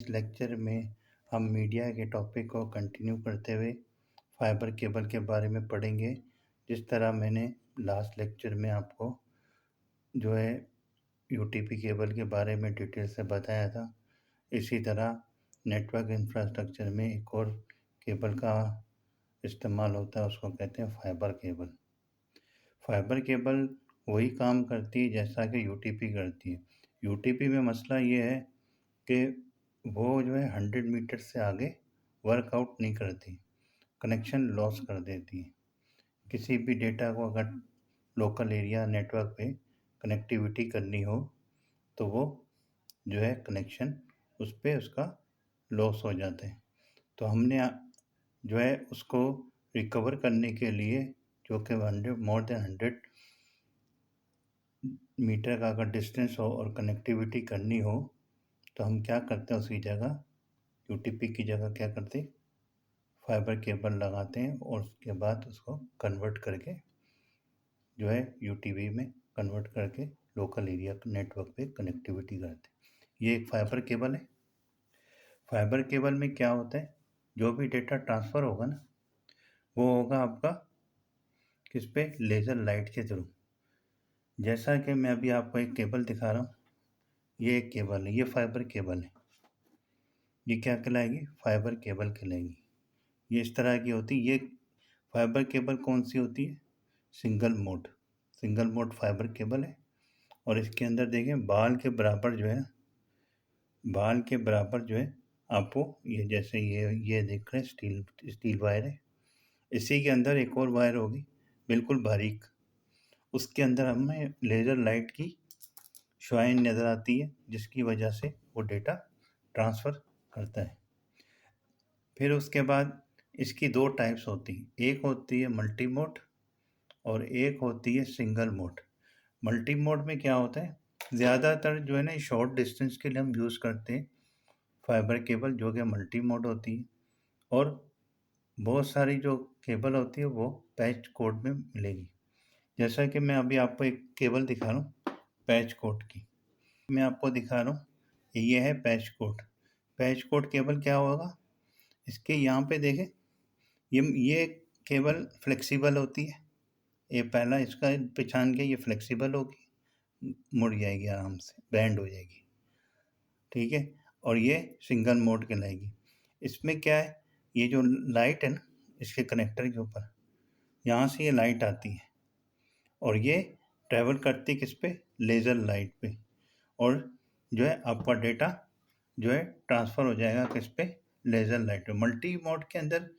इस लेक्चर में हम मीडिया के टॉपिक को कंटिन्यू करते हुए फाइबर केबल के बारे में पढ़ेंगे। जिस तरह मैंने लास्ट लेक्चर में आपको जो है यूटीपी केबल के बारे में डिटेल से बताया था, इसी तरह नेटवर्क इंफ्रास्ट्रक्चर में एक और केबल का इस्तेमाल होता है, उसको कहते हैं फाइबर केबल। फाइबर केबल वही काम करती है जैसा कि यूटीपी करती है। यूटीपी में मसला ये है कि वो जो है 100 मीटर से आगे वर्कआउट नहीं करती, कनेक्शन लॉस कर देती है। किसी भी डेटा को अगर लोकल एरिया नेटवर्क पे कनेक्टिविटी करनी हो तो वो जो है कनेक्शन उस पे उसका लॉस हो जाता है। तो हमने जो है उसको रिकवर करने के लिए, जो कि 100 मीटर का अगर डिस्टेंस हो और कनेक्टिविटी करनी हो, तो हम क्या करते हैं, उसकी जगह यूटीपी की जगह क्या करते, फाइबर केबल लगाते हैं और उसके बाद उसको कन्वर्ट करके जो है यूटीवी में कन्वर्ट करके लोकल एरिया नेटवर्क पे कनेक्टिविटी करते हैं। ये एक फाइबर केबल है। फाइबर केबल में क्या होता है, जो भी डेटा ट्रांसफ़र होगा ना, वो होगा आपका किस पे, लेज़र लाइट के थ्रू। जैसा कि मैं अभी आपको एक केबल दिखा रहा हूँ, ये एक केबल है, ये फाइबर केबल है। ये क्या कहलाएगी, फाइबर केबल कहलाएगी। ये इस तरह की होती है। ये फाइबर केबल कौन सी होती है, सिंगल मोड फाइबर केबल है। और इसके अंदर देखें बाल के बराबर जो है, बाल के बराबर जो है आपको ये, जैसे ये देख रहे हैं स्टील वायर है, इसी के अंदर एक और वायर होगी बिल्कुल बारीक, उसके अंदर हमें लेज़र लाइट की शुआएं नज़र आती है, जिसकी वजह से वो डेटा ट्रांसफ़र करता है। फिर उसके बाद इसकी दो टाइप्स होती हैं, एक होती है मल्टी मोड और एक होती है सिंगल मोड। मल्टी मोड में क्या होता है, ज़्यादातर जो है ना शॉर्ट डिस्टेंस के लिए हम यूज़ करते हैं फाइबर केबल, जो कि मल्टी मोड होती है। और बहुत सारी जो केबल होती है वो पैच कोड में मिलेगी। जैसा कि मैं अभी आपको एक केबल दिखा रहा हूँ पैच कोड की, मैं आपको दिखा रहा हूँ, ये है patch code. Patch code cable क्या होगा, इसके यहाँ पे देखें, ये केबल फ्लेक्सिबल होती है। ये पहला इसका पहचान के, ये फ्लेक्सिबल होगी, मुड़ जाएगी आराम से, बैंड हो जाएगी, ठीक है। और ये सिंगल मोड कहलाएगी। इसमें क्या है, ये जो लाइट है ना, इसके कनेक्टर के ऊपर यहाँ से ये लाइट आती है और ये ट्रैवल करती है किस पे, लेज़र लाइट पे, और जो है आपका डेटा जो है ट्रांसफ़र हो जाएगा किस पे, लेज़र लाइट पे। मल्टी मोड के अंदर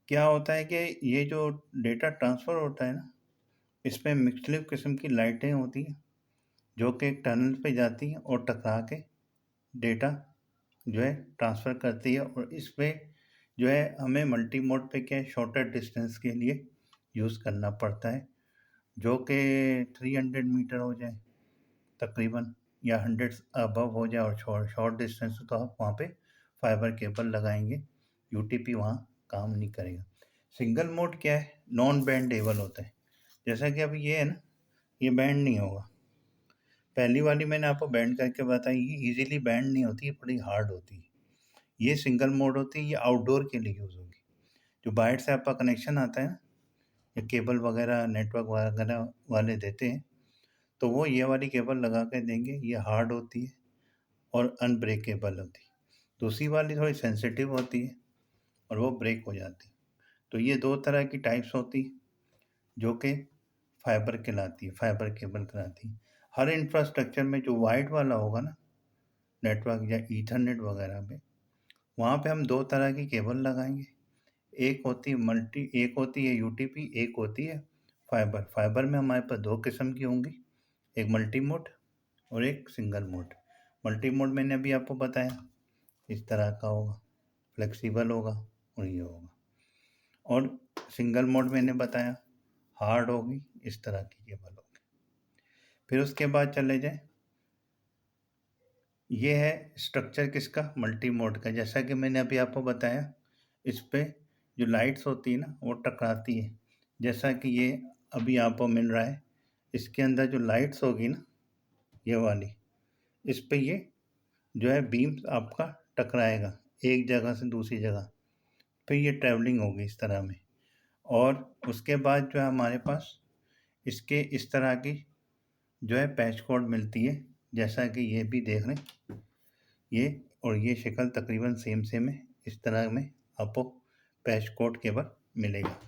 क्या होता है कि ये जो डेटा ट्रांसफ़र होता है ना, इसमें मुख्तलिफ़ किस्म की लाइटें होती हैं जो कि एक टनल पे जाती हैं और टकरा के डेटा जो है ट्रांसफ़र करती है। और इस पे जो है हमें मल्टी मोड पे क्या है, शॉर्टर डिस्टेंस के लिए यूज़ करना पड़ता है, जो कि 300 मीटर हो जाए तकरीबन, या 100 अबव हो जाए, और शॉर्ट डिस्टेंस तो आप वहाँ पे फाइबर केबल लगाएंगे, यूटीपी वहाँ काम नहीं करेगा। सिंगल मोड क्या है, नॉन बैंडेबल होता है। जैसा कि अभी ये है ना, ये बैंड नहीं होगा। पहली वाली मैंने आपको बैंड करके बताई, ये ईजिली बैंड नहीं होती, ये बड़ी हार्ड होती है। ये सिंगल मोड होती है, ये आउटडोर के लिए यूज़ होगी। जो बाहर से आपका कनेक्शन आता है ना, ये केबल वगैरह नेटवर्क वगैरह वाले देते हैं, तो वो ये वाली केबल लगा के देंगे, ये हार्ड होती है और अनब्रेकेबल होती है। दूसरी वाली थोड़ी सेंसिटिव होती है और वो ब्रेक हो जाती है। तो ये दो तरह की टाइप्स होती है जो कि फाइबर कहलाती है, फाइबर केबल कहलाती है। हर इंफ्रास्ट्रक्चर में जो वाइड वाला होगा ना, नेटवर्क या ईथरनेट वगैरह में, वहाँ पे हम दो तरह की केबल लगाएंगे। एक होती है यूटीपी, एक होती है फाइबर। फाइबर में हमारे पास दो किस्म की होंगी, एक मल्टी मोड और एक सिंगल मोड। मल्टी मोड मैंने अभी आपको बताया इस तरह का होगा, फ्लेक्सिबल होगा और ये होगा। और सिंगल मोड मैंने बताया हार्ड होगी, इस तरह की केबल होगी। फिर उसके बाद चले जाए, ये है स्ट्रक्चर किसका, मल्टी मोड का। जैसा कि मैंने अभी आपको बताया, इस पे जो लाइट्स होती है ना, वो टकराती है। जैसा कि ये अभी आपको मिल रहा है, इसके अंदर जो लाइट्स होगी ना, ये वाली, इस पे ये जो है बीम आपका टकराएगा एक जगह से दूसरी जगह, फिर ये ट्रैवलिंग होगी इस तरह में। और उसके बाद जो है हमारे पास इसके इस तरह की जो है पैच कोड मिलती है, जैसा कि ये भी देख रहे हैं, ये और ये शक्ल तकरीबन सेम सेम है। इस तरह में आपको पैच कोड केबल मिलेगा।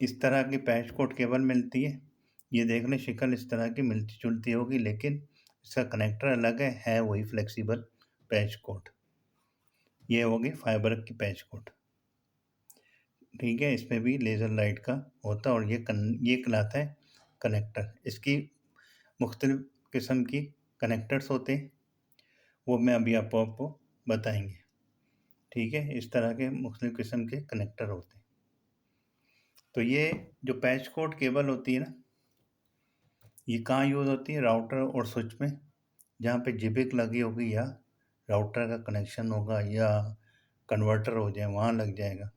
इस तरह की पैच कोड केबल मिलती है। ये देख लें शक्ल इस तरह की मिलती जुलती होगी, लेकिन इसका कनेक्टर अलग है वही फ्लेक्सिबल पैच कोड। ये होगी फाइबर की पैच कोड, ठीक है। इसमें भी लेज़र लाइट का होता है और ये कहलाता है कनेक्टर। इसकी मुख्तलिफ़ किस्म की कनेक्टर्स होते हैं, वो मैं अभी आपको बताएंगे, ठीक है। इस तरह के मुख्तलिफ़ किस्म के कनेक्टर होते हैं। तो ये जो पैच कोड केबल होती है ना, ये कहाँ यूज़ होती है? राउटर और स्विच में, जहाँ पे जिबिक लगी होगी या राउटर का कनेक्शन होगा या कन्वर्टर हो जाए वहाँ लग जाएगा,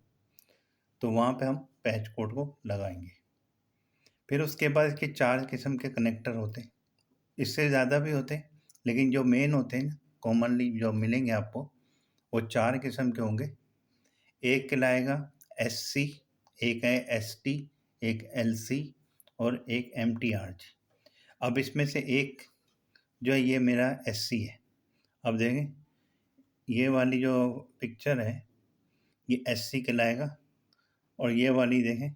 तो वहाँ पे हम पैच कोड को लगाएंगे। फिर उसके बाद इसके 4 किस्म के कनेक्टर होते हैं, इससे ज़्यादा भी होते हैं, लेकिन जो मेन होते हैं कॉमनली जो मिलेंगे आपको, वो 4 किस्म के होंगे। एक कहलाएगा SC, एक है ST, एक LC और एक MTRG। अब इसमें से एक जो है ये मेरा SC है। अब देखें ये वाली जो पिक्चर है ये SC कहलाएगा, और ये वाली देखें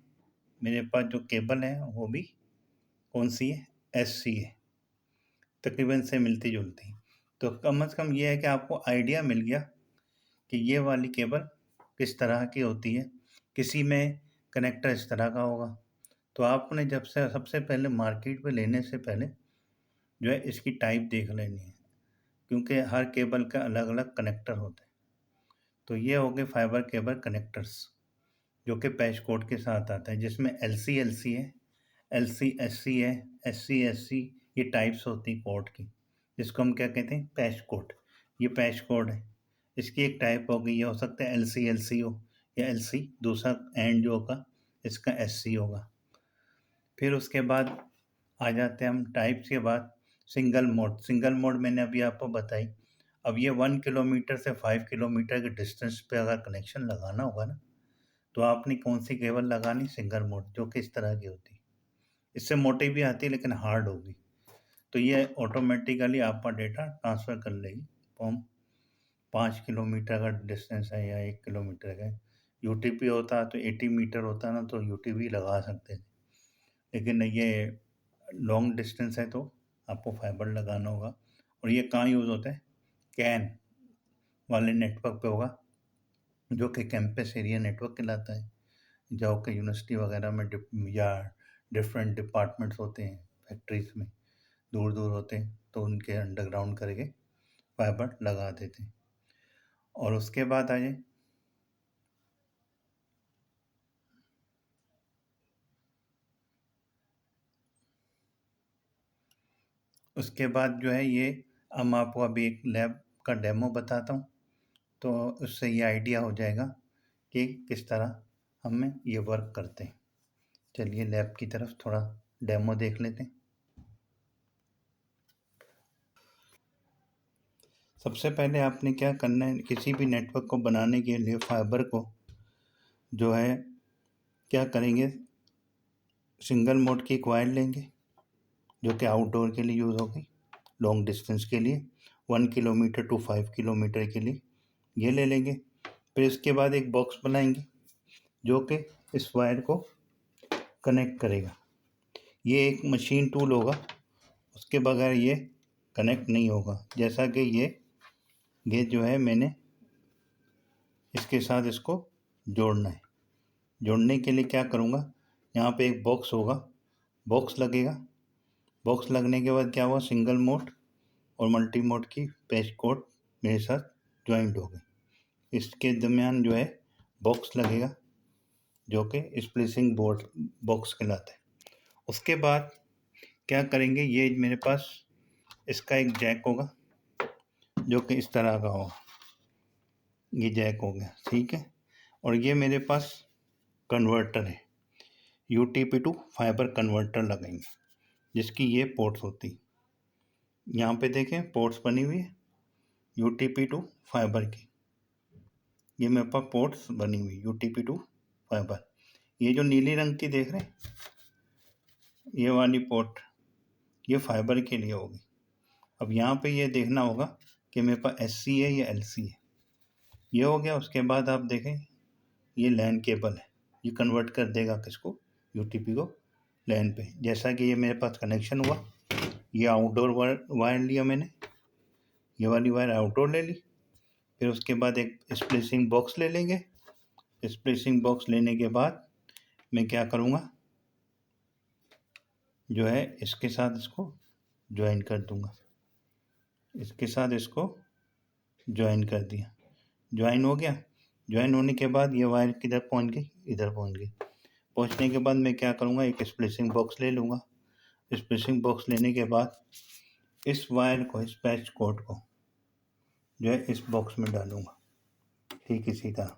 मेरे पास जो केबल है वो भी कौन सी है? SC है, तकरीबन से मिलती जुलती। तो कम से कम ये है कि आपको आइडिया मिल गया कि ये वाली केबल किस तरह की होती है। किसी में कनेक्टर इस तरह का होगा, तो आपने जब से सबसे पहले मार्केट में लेने से पहले जो है इसकी टाइप देख लेनी है, क्योंकि हर केबल का अलग अलग कनेक्टर होते हैं। तो ये हो गए फाइबर केबल कनेक्टर्स जो कि पैच कोड के साथ आता है, जिसमें LC LC है, LC SC है, SC SC, ये टाइप्स होती हैं कोड की, जिसको हम क्या कहते हैं? Patch code. ये पैच कोड है, इसकी एक टाइप होगी, ये हो सकता है LC LC हो या LC दूसरा एंड जो होगा इसका SC होगा। फिर उसके बाद आ जाते हैं हम टाइप्स के बाद सिंगल मोड। सिंगल मोड मैंने अभी आपको बताई। अब ये 1 किलोमीटर से 5 किलोमीटर के डिस्टेंस पे अगर कनेक्शन लगाना होगा ना, तो आपने कौन सी केबल लगानी? सिंगल मोड, जो कि इस तरह की होती है। इससे मोटी भी आती है लेकिन हार्ड होगी, तो ये ऑटोमेटिकली आपका डेटा ट्रांसफ़र कर लेगी। तो हम 5 किलोमीटर का डिस्टेंस है या 1 किलोमीटर का है, यूटीपी होता तो 80 मीटर होता ना तो यूटीपी लगा सकते थे, लेकिन ये लॉन्ग डिस्टेंस है तो आपको फाइबर लगाना होगा। और ये कहाँ यूज़ होता है? कैन वाले नेटवर्क पे होगा, जो कि कैंपस एरिया नेटवर्क कहलाता है। जो कि यूनिवर्सिटी वगैरह में या डिफरेंट डिपार्टमेंट्स होते हैं फैक्ट्रीज में, दूर दूर होते हैं, तो उनके अंडरग्राउंड करके फाइबर लगा देते हैं। और उसके बाद आ जाए उसके बाद जो है ये, हम आपको अभी एक लैब का डेमो बताता हूँ, तो उससे ये आइडिया हो जाएगा कि किस तरह हमें ये वर्क करते हैं। चलिए लैब की तरफ थोड़ा डेमो देख लेते हैं। सबसे पहले आपने क्या करना है, किसी भी नेटवर्क को बनाने के लिए फाइबर को जो है क्या करेंगे, सिंगल मोड की कॉइल लेंगे, जो कि आउटडोर के लिए यूज़ होगी, लॉन्ग डिस्टेंस के लिए 1 किलोमीटर टू 5 किलोमीटर के लिए ये ले लेंगे। फिर इसके बाद एक बॉक्स बनाएंगे जो कि इस वायर को कनेक्ट करेगा। ये एक मशीन टूल होगा, उसके बगैर ये कनेक्ट नहीं होगा। जैसा कि ये जो है मैंने इसके साथ इसको जोड़ना है। जोड़ने के लिए क्या करूँगा, यहाँ पे एक बॉक्स होगा, बॉक्स लगेगा। बॉक्स लगने के बाद क्या हुआ, सिंगल मोड और मल्टी मोड की पैच कोड मेरे साथ ज्वाइंट हो गई। इसके दरमियान जो है बॉक्स लगेगा, जो कि स्प्लिसिंग बोर्ड बॉक्स कहलाता है। उसके बाद क्या करेंगे, ये मेरे पास इसका एक जैक होगा, जो कि इस तरह का होगा, ये जैक हो गया, ठीक है। और ये मेरे पास कन्वर्टर है, UTP टू फाइबर कन्वर्टर लगेंगे। जिसकी ये पोर्ट्स होती। यहाँ पे देखें पोर्ट्स बनी हुई है यूटीपी टू फाइबर की। ये मेरे पास पोर्ट्स बनी हुई यूटीपी टू फाइबर। ये जो नीली रंग की देख रहे हैं, ये वाली पोर्ट ये फाइबर के लिए होगी। अब यहाँ पे ये देखना होगा कि मेरे पास SC है या LC है। ये हो गया। उसके बाद आप देखें ये लैन केबल है, ये कन्वर्ट कर देगा किसको, यूटीपी को लैन पे। जैसा कि ये मेरे पास कनेक्शन हुआ, ये आउटडोर वायर लिया मैंने, ये वाली वायर आउटडोर ले ली। फिर उसके बाद एक स्प्लिसिंग बॉक्स ले लेंगे। स्प्लिसिंग बॉक्स लेने के बाद मैं क्या करूँगा, जो है इसके साथ इसको ज्वाइन कर दूँगा। इसके साथ इसको ज्वाइन कर दिया, ज्वाइन हो गया। ज्वाइन होने के बाद ये वायर किधर पहुँच गई, इधर पहुँच गई। पहुँचने के बाद मैं क्या करूँगा, एक स्प्लिसिंग बॉक्स ले लूँगा। स्प्लिसिंग बॉक्स लेने के बाद इस वायर को, इस पैच कोड को जो है इस बॉक्स में डालूँगा, ठीक इसी तरह।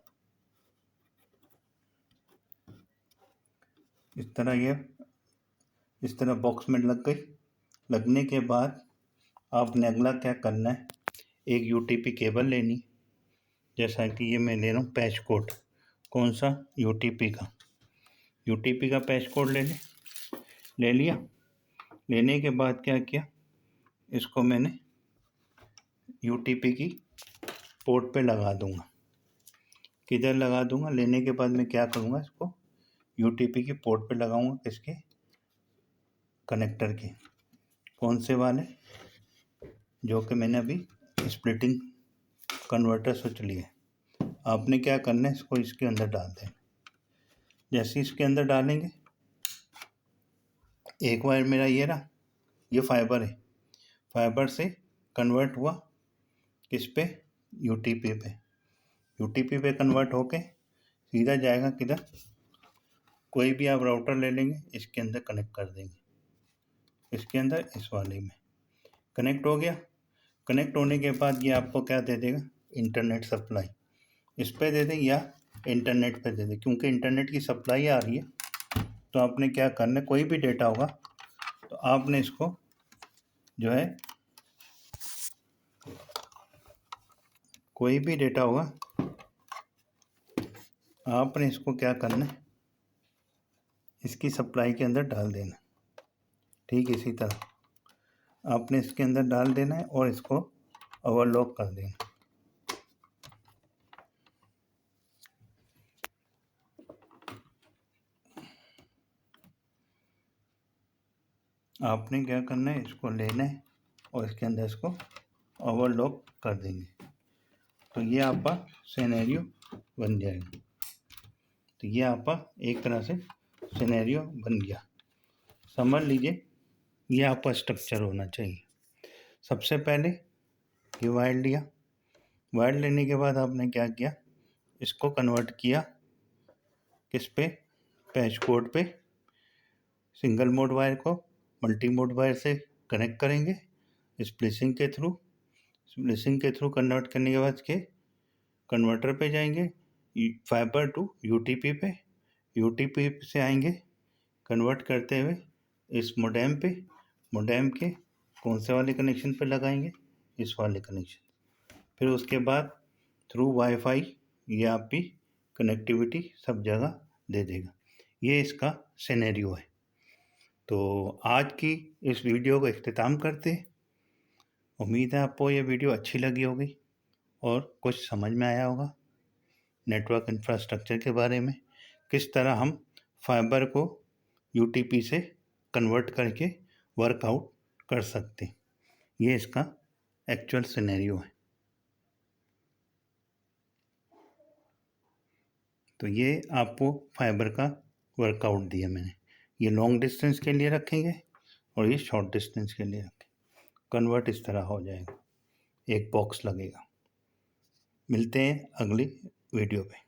इस तरह बॉक्स में लग गई। लगने के बाद आपने अगला क्या करना है, एक यूटीपी केबल लेनी। जैसा कि ये मैं ले रहा हूँ पैच कोड, कौन सा, यूटीपी का पैच कोड ले लिया। लेने के बाद क्या किया, इसको मैंने यूटीपी की पोर्ट पे लगा दूंगा। किधर लगा दूंगा, लेने के बाद मैं क्या करूँगा, इसको यूटीपी की पोर्ट पे लगाऊंगा। किसके, कनेक्टर के। कौन से वाले, जो कि मैंने अभी स्प्लिटिंग कन्वर्टर स्विच लिए। आपने क्या करना है, इसको इसके अंदर डाल दें। जैसे इसके अंदर डालेंगे, एक वायर मेरा ये रहा, ये फाइबर है, फाइबर से कन्वर्ट हुआ किस पे, यूटीपी पे। यूटीपी पे कन्वर्ट होके सीधा जाएगा किधर, कोई भी आप राउटर ले लेंगे, इसके अंदर कनेक्ट कर देंगे। इसके अंदर इस वाले में कनेक्ट हो गया। कनेक्ट होने के बाद ये आपको क्या दे देगा, इंटरनेट सप्लाई। इस पे दे दें या इंटरनेट पे दे दें, क्योंकि इंटरनेट की सप्लाई आ रही है। तो आपने क्या करना है, कोई भी डेटा होगा तो आपने इसको जो है, कोई भी डेटा होगा आपने इसको क्या करना है, इसकी सप्लाई के अंदर डाल देना। ठीक इसी तरह आपने इसके अंदर डाल देना है और इसको ओवरलॉक कर देना। आपने क्या करना है, इसको लेना है और इसके अंदर इसको ओवरलॉक कर देंगे। तो ये आपका सिनेरियो बन जाएगा। तो ये आपका एक तरह से सिनेरियो बन गया। समझ लीजिए, ये आपका स्ट्रक्चर होना चाहिए। सबसे पहले ये वायर लिया, वायर लेने के बाद आपने क्या किया, इसको कन्वर्ट किया किस पे, पैच कोड पे। सिंगल मोड वायर को मल्टी मोड वायर से कनेक्ट करेंगे स्प्लिसिंग के थ्रू। स्प्लिसिंग के थ्रू कन्वर्ट करने के बाद के कन्वर्टर पे जाएंगे, फाइबर टू यूटीपी पे। यूटीपी से आएंगे कन्वर्ट करते हुए इस मोडेम पे। मोडेम के कौन से वाले कनेक्शन पे लगाएंगे, इस वाले कनेक्शन। फिर उसके बाद थ्रू वाईफाई ये आपकी कनेक्टिविटी सब जगह दे देगा। ये इसका सिनेरियो है। तो आज की इस वीडियो को इख्तिताम करते हैं। उम्मीद है आपको ये वीडियो अच्छी लगी होगी और कुछ समझ में आया होगा नेटवर्क इंफ्रास्ट्रक्चर के बारे में, किस तरह हम फाइबर को यूटीपी से कन्वर्ट करके वर्कआउट कर सकते हैं। ये इसका एक्चुअल सिनेरियो है। तो ये आपको फाइबर का वर्कआउट दिया मैंने। ये लॉन्ग डिस्टेंस के लिए रखेंगे और ये शॉर्ट डिस्टेंस के लिए रखें। कन्वर्ट इस तरह हो जाएगा, एक बॉक्स लगेगा। मिलते हैं अगली वीडियो पे।